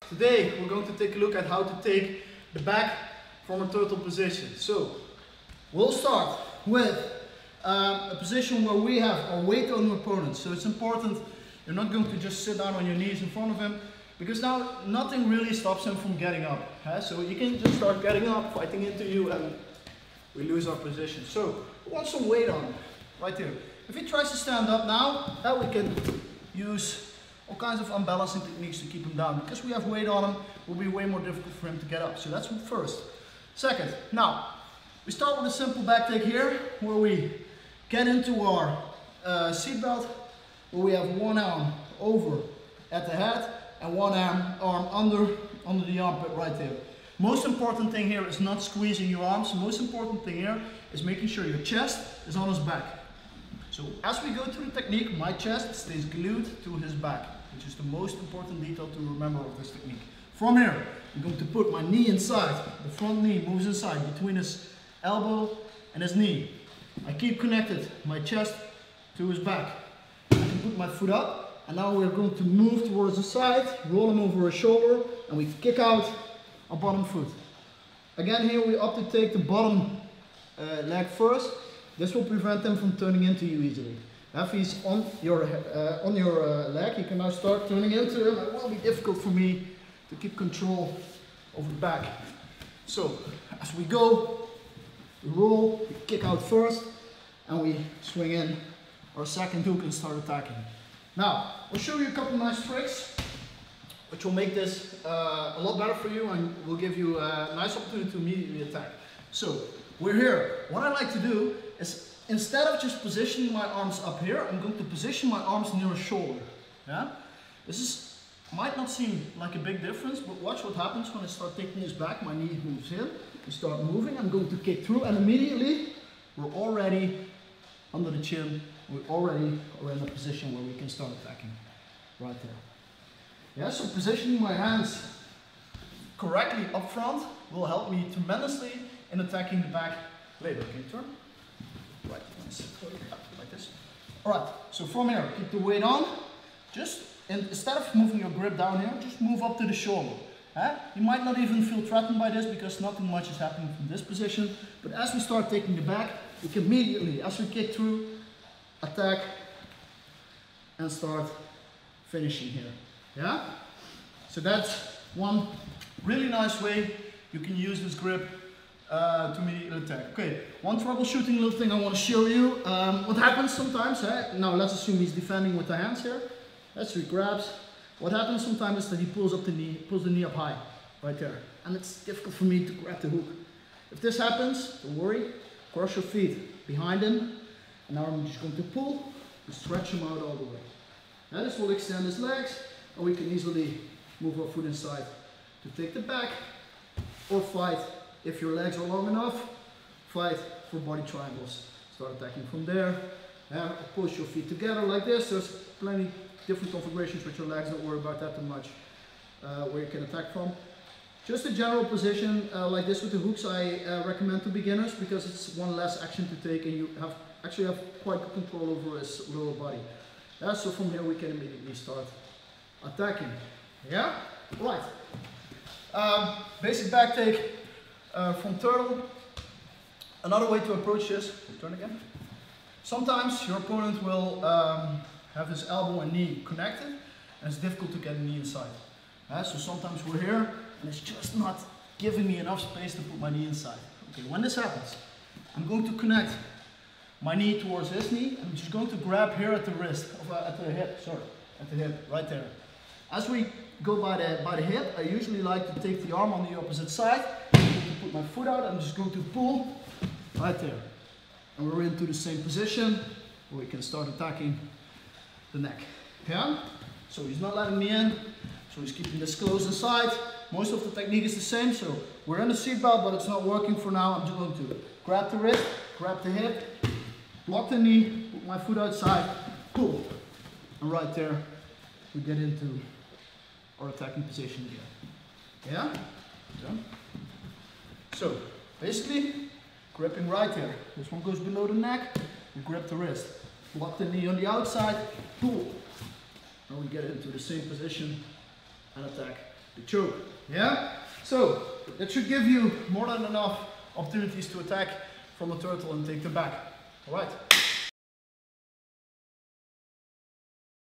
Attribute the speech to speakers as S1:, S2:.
S1: Today we're going to take a look at how to take the back from a turtle position. So we'll start with a position where we have our weight on the opponent. So it's important you're not going to just sit down on your knees in front of him, because now nothing really stops him from getting up. So you can just start getting up, fighting into you, and we lose our position. So we want some weight on him, right here. If he tries to stand up now, we can use all kinds of unbalancing techniques to keep him down. Because we have weight on him, it will be way more difficult for him to get up. So that's first. Second, now we start with a simple back take here, where we get into our seat belt, where we have one arm over at the head and one arm under the armpit right there. Most important thing here is not squeezing your arms. Most important thing here is making sure your chest is on his back. So as we go through the technique, my chest stays glued to his back, which is the most important detail to remember of this technique. From here, I'm going to put my knee inside. The front knee moves inside between his elbow and his knee. I keep connected my chest to his back. I can put my foot up, and now we're going to move towards the side, roll him over his shoulder, and we kick out our bottom foot. Again, here we opt to take the bottom leg first. This will prevent him from turning into you easily. If he's on your leg, you can now start turning into him. It will be difficult for me to keep control over the back. So, as we go, we roll, we kick out first, and we swing in our second hook and start attacking. Now, I'll show you a couple nice tricks, which will make this a lot better for you and will give you a nice opportunity to immediately attack. So, we're here. What I like to do is, instead of just positioning my arms up here, I'm going to position my arms near his shoulder. Yeah? Might not seem like a big difference, but watch what happens when I start taking his back. My knee moves in, we start moving, I'm going to kick through, and immediately we're already under the chin. We already are in a position where we can start attacking. Right there. Yeah, so positioning my hands correctly up front will help me tremendously in attacking the back later. Can you turn? Right, like this. Alright, so from here, keep the weight on. Instead of moving your grip down here, just move up to the shoulder. You might not even feel threatened by this because nothing much is happening from this position. But as we start taking the back, we can immediately, as we kick through, attack and start finishing here. Yeah? So that's one really nice way you can use this grip to immediately attack. Okay, one troubleshooting little thing I want to show you. What happens sometimes, now let's assume he's defending with the hands here. So he grabs. What happens sometimes is that he pulls the knee up high, right there. And it's difficult for me to grab the hook. If this happens, don't worry, cross your feet behind him. And now I'm just going to pull and stretch him out all the way. Now this will extend his legs, and we can easily move our foot inside to take the back, or fight. If your legs are long enough, fight for body triangles. Start attacking from there. Push your feet together like this. There's plenty different configurations with your legs. Don't worry about that too much. Where you can attack from. Just a general position like this with the hooks I recommend to beginners, because it's one less action to take and you actually have quite good control over his lower body. So from here we can immediately start attacking. Yeah? Right. Basic back take. From turtle. Another way to approach this, turn again. Sometimes your opponent will have his elbow and knee connected, and it's difficult to get the knee inside. So sometimes we're here and it's just not giving me enough space to put my knee inside. Okay, when this happens, I'm going to connect my knee towards his knee. I'm just going to grab here at the wrist, at the hip, right there. As we go by the hip, I usually like to take the arm on the opposite side. Put my foot out, I'm just going to pull right there. And we're into the same position where we can start attacking the neck. Yeah? So he's not letting me in, so he's keeping this close inside. Most of the technique is the same, so we're in the seat belt, but it's not working for now. I'm just going to grab the wrist, grab the hip, block the knee, put my foot outside, pull. And right there, we get into our attacking position again. Yeah? Yeah? So, basically, gripping right here. This one goes below the neck, we grip the wrist. Block the knee on the outside, pull. And we get into the same position and attack the choke. Yeah? So that should give you more than enough opportunities to attack from a turtle and take them back. Alright.